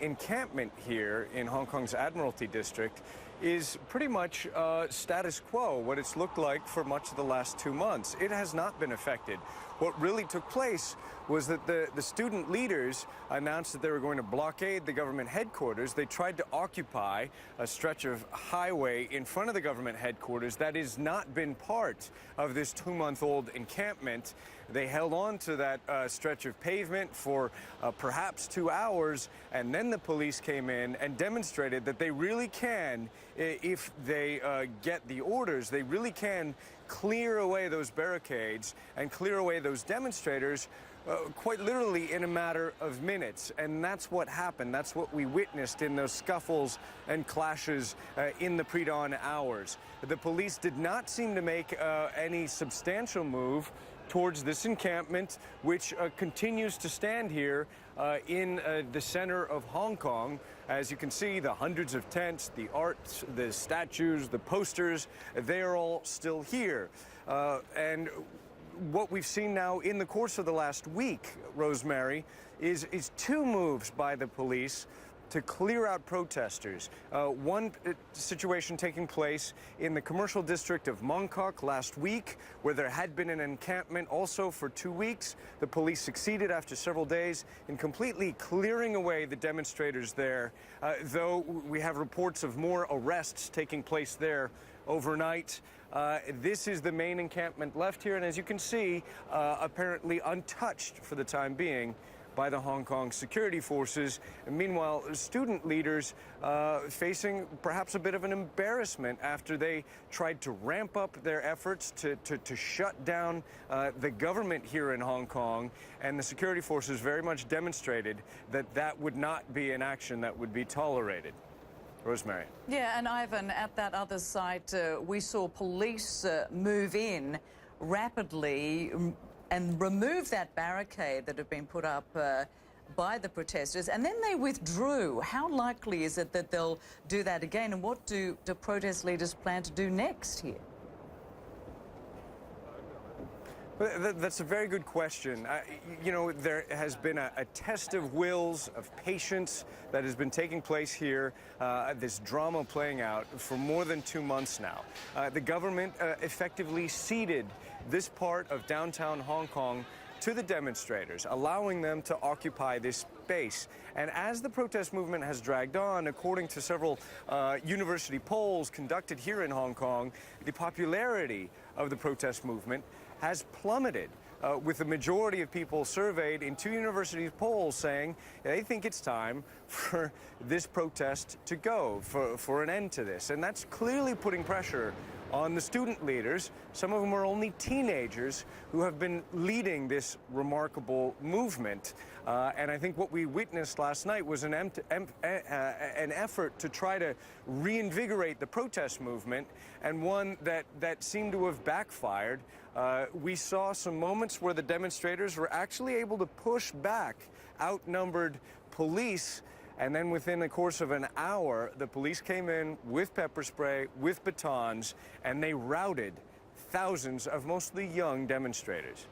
encampment here in Hong Kong's Admiralty District is pretty much status quo, what it's looked like for much of the last 2 months. It has not been affected. What really took place was that the student leaders announced that they were going to blockade the government headquarters. They tried to occupy a stretch of highway in front of the government headquarters that has not been part of this 2-month-old encampment. They held on to that stretch of pavement for perhaps 2 hours, and then the police came in and demonstrated that they really can, if they get the orders, they really can clear away those barricades and clear away those demonstrators quite literally in a matter of minutes. And that's what happened. That's what we witnessed in those scuffles and clashes in the pre-dawn hours. The police did not seem to make any substantial move towards this encampment, which continues to stand here in the center of Hong Kong. As you can see, the hundreds of tents, the art, the statues, the posters, they are all still here. And what we've seen now in the course of the last week, Rosemary, is 2 moves by the police to clear out protesters. One situation taking place in the commercial district of Mong Kok last week, where there had been an encampment also for 2 weeks. The police succeeded after several days in completely clearing away the demonstrators there, though we have reports of more arrests taking place there overnight. This is the main encampment left here, and as you can see, apparently untouched for the time being by the Hong Kong security forces. And meanwhile, student leaders facing perhaps a bit of an embarrassment after they tried to ramp up their efforts to shut down the government here in Hong Kong. And the security forces very much demonstrated that that would not be an action that would be tolerated. Rosemary. Yeah, and Ivan, at that other site, we saw police move in rapidly and remove that barricade that had been put up by the protesters, and then they withdrew. How likely is it that they'll do that again, and what do protest leaders plan to do next here? That's a very good question. You know, there has been a test of wills, of patience that has been taking place here, this drama playing out for more than 2 months now. The government effectively ceded this part of downtown Hong Kong to the demonstrators, allowing them to occupy this space. And as the protest movement has dragged on, according to several university polls conducted here in Hong Kong, the popularity of the protest movement has plummeted, with the majority of people surveyed in 2 university polls saying they think it's time for this protest to go, for an end to this. And that's clearly putting pressure on the student leaders. Some of them are only teenagers who have been leading this remarkable movement. And I think what we witnessed last night was an effort to try to reinvigorate the protest movement, and one that seemed to have backfired. We saw some moments where the demonstrators were actually able to push back outnumbered police, and then within the course of an hour, the police came in with pepper spray, with batons, and they routed thousands of mostly young demonstrators.